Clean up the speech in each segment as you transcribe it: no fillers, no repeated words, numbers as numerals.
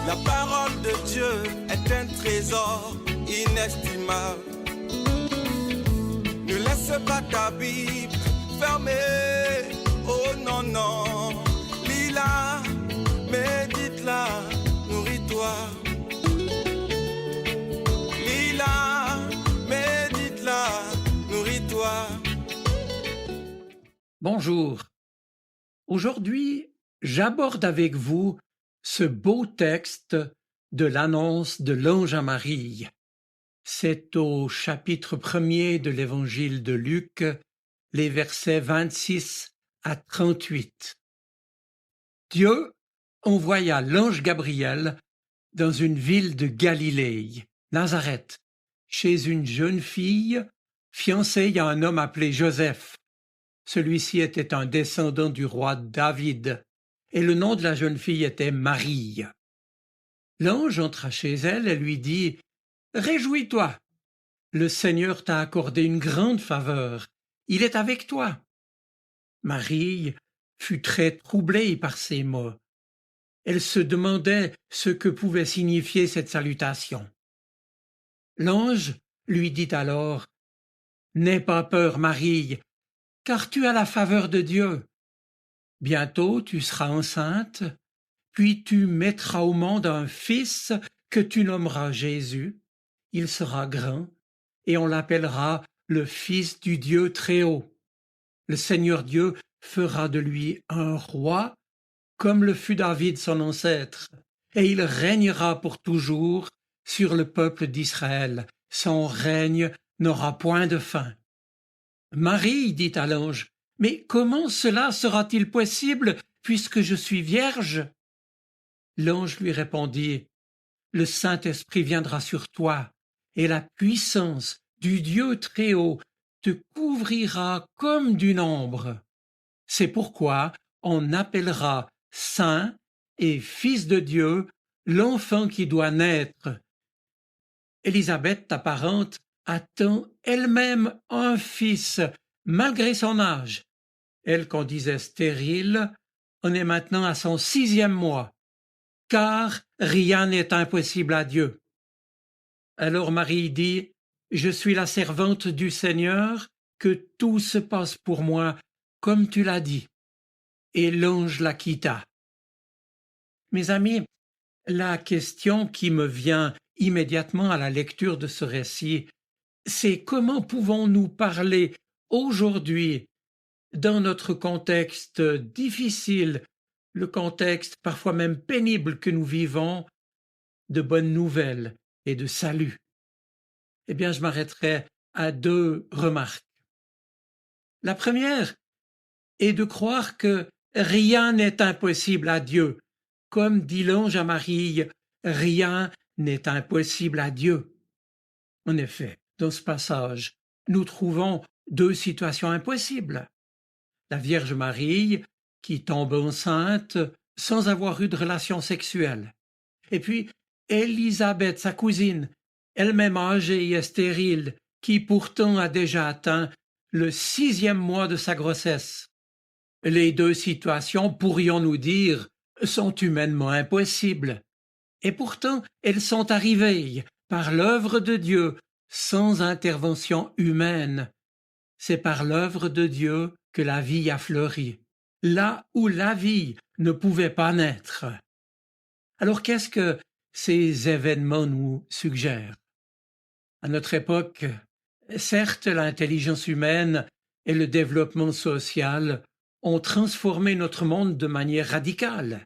La parole de Dieu est un trésor inestimable. Ne laisse pas ta Bible fermée. Oh non, non. Lis-la, médite-la, nourris-toi. Lis-la, médite-la, nourris-toi. Bonjour. Aujourd'hui, j'aborde avec vous ce beau texte de l'annonce de l'ange à Marie. C'est au chapitre 1er de l'évangile de Luc, les versets 26 à 38. Dieu envoya l'ange Gabriel dans une ville de Galilée, Nazareth, chez une jeune fille fiancée à un homme appelé Joseph. Celui-ci était un descendant du roi David, et le nom de la jeune fille était Marie. L'ange entra chez elle et lui dit « Réjouis-toi, le Seigneur t'a accordé une grande faveur, il est avec toi. » Marie fut très troublée par ces mots. Elle se demandait ce que pouvait signifier cette salutation. L'ange lui dit alors « N'aie pas peur, Marie, car tu as la faveur de Dieu. Bientôt tu seras enceinte, puis tu mettras au monde un fils que tu nommeras Jésus. Il sera grand, et on l'appellera le Fils du Dieu Très-Haut. Le Seigneur Dieu fera de lui un roi, comme le fut David son ancêtre, et il régnera pour toujours sur le peuple d'Israël. Son règne n'aura point de fin. Marie dit à l'ange, « Mais comment cela sera-t-il possible puisque je suis vierge ?» L'ange lui répondit, « Le Saint-Esprit viendra sur toi, et la puissance du Dieu Très-Haut te couvrira comme d'une ombre. C'est pourquoi on appellera Saint et Fils de Dieu l'enfant qui doit naître. Élisabeth, ta parente, attend elle-même un fils, malgré son âge. Elle qu'on disait stérile, en est maintenant à son 6e mois, car rien n'est impossible à Dieu. » Alors Marie dit, « Je suis la servante du Seigneur, que tout se passe pour moi comme tu l'as dit. » Et l'ange la quitta. Mes amis, la question qui me vient immédiatement à la lecture de ce récit, c'est comment pouvons-nous parler aujourd'hui, dans notre contexte difficile, le contexte parfois même pénible que nous vivons, de bonnes nouvelles et de salut? Eh bien, je m'arrêterai à 2 remarques. La première est de croire que rien n'est impossible à Dieu. Comme dit l'ange à Marie, rien n'est impossible à Dieu. En effet, dans ce passage, nous trouvons 2 situations impossibles. La Vierge Marie, qui tombe enceinte sans avoir eu de relation sexuelle. Et puis, Élisabeth, sa cousine, elle-même âgée et stérile, qui pourtant a déjà atteint le 6e mois de sa grossesse. Les 2 situations, pourrions-nous dire, sont humainement impossibles. Et pourtant, elles sont arrivées par l'œuvre de Dieu, sans intervention humaine. C'est par l'œuvre de Dieu que la vie a fleuri, là où la vie ne pouvait pas naître. Alors qu'est-ce que ces événements nous suggèrent? À notre époque, certes, l'intelligence humaine et le développement social ont transformé notre monde de manière radicale,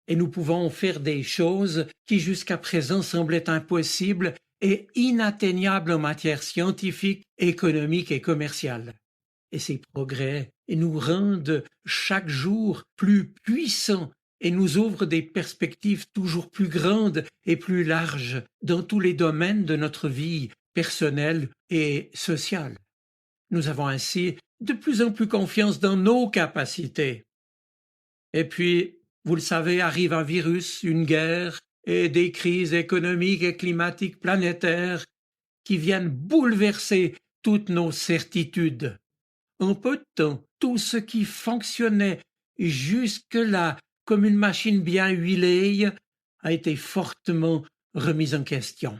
et nous pouvons faire des choses qui jusqu'à présent semblaient impossibles et inatteignables en matière scientifique, économique et commerciale. Et ces progrès nous rendent chaque jour plus puissants et nous ouvrent des perspectives toujours plus grandes et plus larges dans tous les domaines de notre vie personnelle et sociale. Nous avons ainsi de plus en plus confiance dans nos capacités. Et puis, vous le savez, arrive un virus, une guerre et des crises économiques et climatiques planétaires qui viennent bouleverser toutes nos certitudes. En peu de temps, tout ce qui fonctionnait jusque-là comme une machine bien huilée a été fortement remise en question.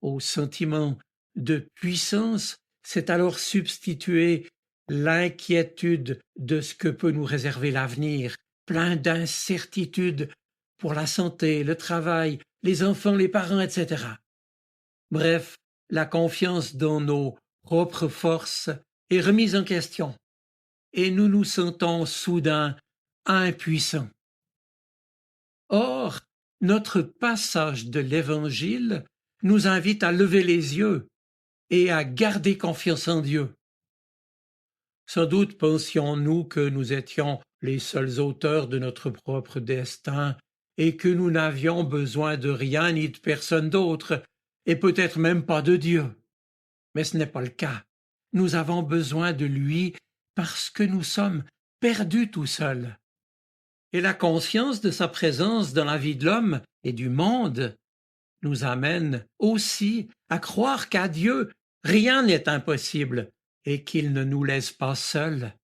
Au sentiment de puissance s'est alors substitué l'inquiétude de ce que peut nous réserver l'avenir, plein d'incertitudes pour la santé, le travail, les enfants, les parents, etc. Bref, la confiance dans nos propres forces est remise en question et nous nous sentons soudain impuissants. Or, notre passage de l'Évangile nous invite à lever les yeux et à garder confiance en Dieu. Sans doute pensions-nous que nous étions les seuls auteurs de notre propre destin et que nous n'avions besoin de rien ni de personne d'autre, et peut-être même pas de Dieu. Mais ce n'est pas le cas. Nous avons besoin de lui parce que nous sommes perdus tout seuls. Et la conscience de sa présence dans la vie de l'homme et du monde nous amène aussi à croire qu'à Dieu, rien n'est impossible et qu'il ne nous laisse pas seuls.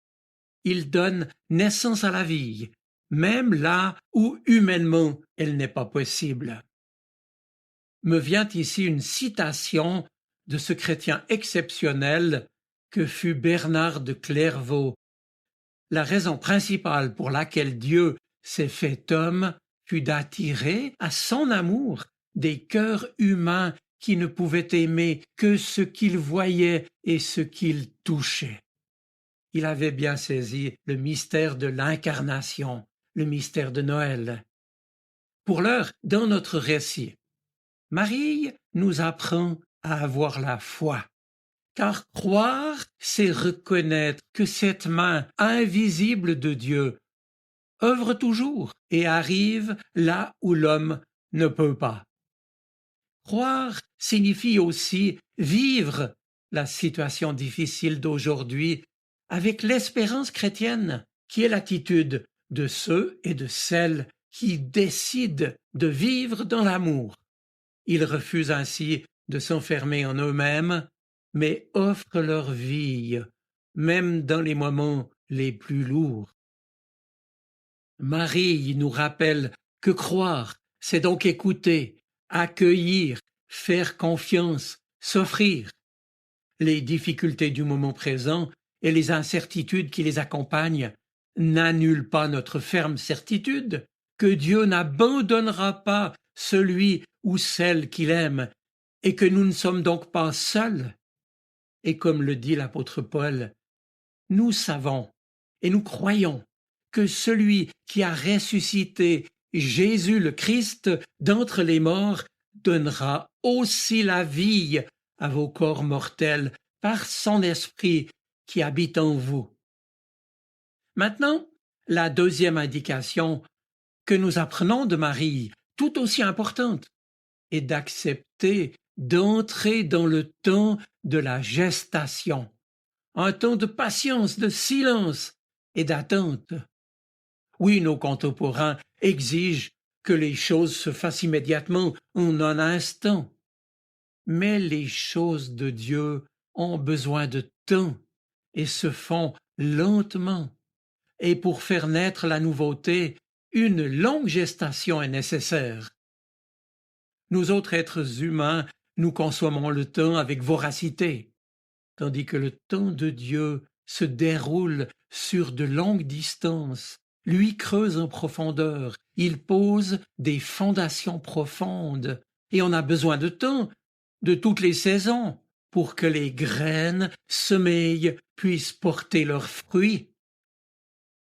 Il donne naissance à la vie, même là où humainement elle n'est pas possible. Me vient ici une citation de ce chrétien exceptionnel que fut Bernard de Clairvaux. La raison principale pour laquelle Dieu s'est fait homme fut d'attirer à son amour des cœurs humains qui ne pouvaient aimer que ce qu'ils voyaient et ce qu'ils touchaient. Il avait bien saisi le mystère de l'incarnation, le mystère de Noël. Pour l'heure, dans notre récit, Marie nous apprend à avoir la foi, car croire, c'est reconnaître que cette main invisible de Dieu œuvre toujours et arrive là où l'homme ne peut pas. Croire signifie aussi vivre la situation difficile d'aujourd'hui avec l'espérance chrétienne, qui est l'attitude de ceux et de celles qui décident de vivre dans l'amour. Ils refusent ainsi de s'enfermer en eux-mêmes, mais offrent leur vie, même dans les moments les plus lourds. Marie nous rappelle que croire, c'est donc écouter, accueillir, faire confiance, s'offrir. Les difficultés du moment présent et les incertitudes qui les accompagnent n'annulent pas notre ferme certitude que Dieu n'abandonnera pas celui ou celle qu'il aime et que nous ne sommes donc pas seuls. Et comme le dit l'apôtre Paul, nous savons et nous croyons que celui qui a ressuscité Jésus le Christ d'entre les morts donnera aussi la vie à vos corps mortels par son esprit qui habite en vous. Maintenant, la deuxième indication que nous apprenons de Marie, tout aussi importante, est d'accepter d'entrer dans le temps de la gestation, un temps de patience, de silence et d'attente. Oui, nos contemporains exigent que les choses se fassent immédiatement, en un instant. Mais les choses de Dieu ont besoin de temps et se font lentement. Et pour faire naître la nouveauté, une longue gestation est nécessaire. Nous autres êtres humains, nous consommons le temps avec voracité, tandis que le temps de Dieu se déroule sur de longues distances. Lui creuse en profondeur, il pose des fondations profondes, et on a besoin de temps, de toutes les saisons, pour que les graines semées puissent porter leurs fruits.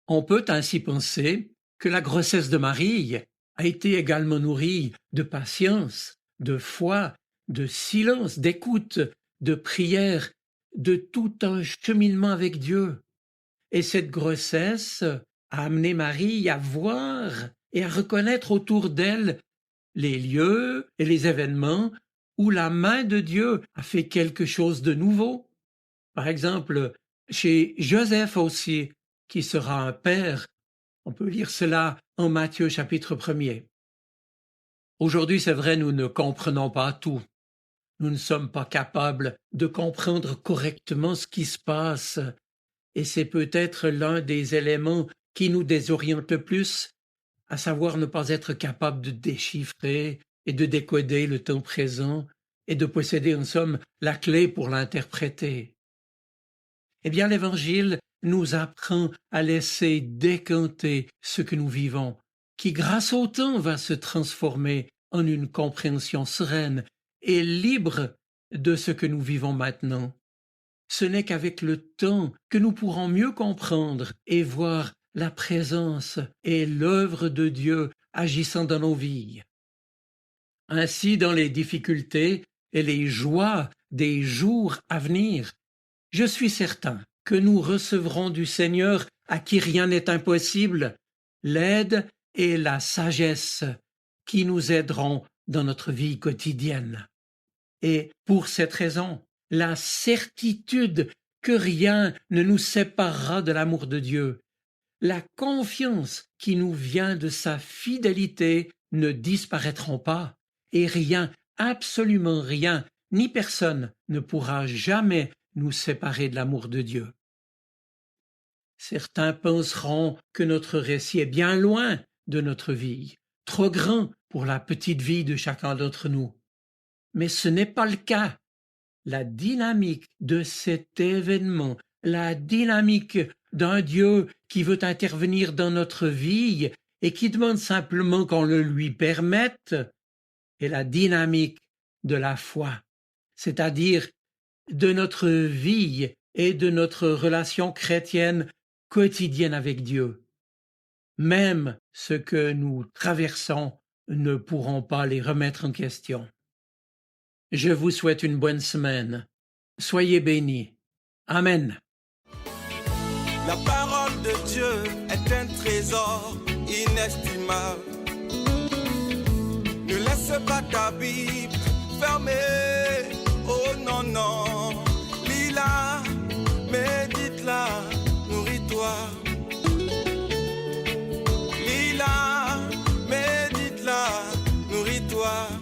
On peut ainsi penser que la grossesse de Marie a été également nourrie de patience, de foi, de silence, d'écoute, de prière, de tout un cheminement avec Dieu. Et cette grossesse a amené Marie à voir et à reconnaître autour d'elle les lieux et les événements où la main de Dieu a fait quelque chose de nouveau. Par exemple, chez Joseph aussi, qui sera un père. On peut lire cela en Matthieu chapitre 1er. Aujourd'hui, c'est vrai, nous ne comprenons pas tout. Nous ne sommes pas capables de comprendre correctement ce qui se passe. Et c'est peut-être l'un des éléments qui nous désoriente le plus, à savoir ne pas être capable de déchiffrer et de décoder le temps présent et de posséder en somme la clé pour l'interpréter. Eh bien, l'Évangile nous apprend à laisser décanter ce que nous vivons, qui grâce au temps va se transformer en une compréhension sereine et libre de ce que nous vivons maintenant. Ce n'est qu'avec le temps que nous pourrons mieux comprendre et voir la présence et l'œuvre de Dieu agissant dans nos vies. Ainsi, dans les difficultés et les joies des jours à venir, je suis certain que nous recevrons du Seigneur, à qui rien n'est impossible, l'aide et la sagesse qui nous aideront dans notre vie quotidienne. Et pour cette raison, la certitude que rien ne nous séparera de l'amour de Dieu, la confiance qui nous vient de sa fidélité ne disparaîtront pas, et rien, absolument rien, ni personne ne pourra jamais nous séparer de l'amour de Dieu. Certains penseront que notre récit est bien loin de notre vie, trop grand pour la petite vie de chacun d'entre nous. Mais ce n'est pas le cas. La dynamique de cet événement, la dynamique d'un Dieu qui veut intervenir dans notre vie et qui demande simplement qu'on le lui permette, est la dynamique de la foi, c'est-à-dire de notre vie et de notre relation chrétienne quotidienne avec Dieu. Même ce que nous traversons ne pourront pas les remettre en question. Je vous souhaite une bonne semaine. Soyez bénis. Amen. La parole de Dieu est un trésor inestimable. Ne laisse pas ta Bible fermée. Oh non, non. Lis-la, médite-la, nourris-toi. Lis-la, médite-la, nourris-toi.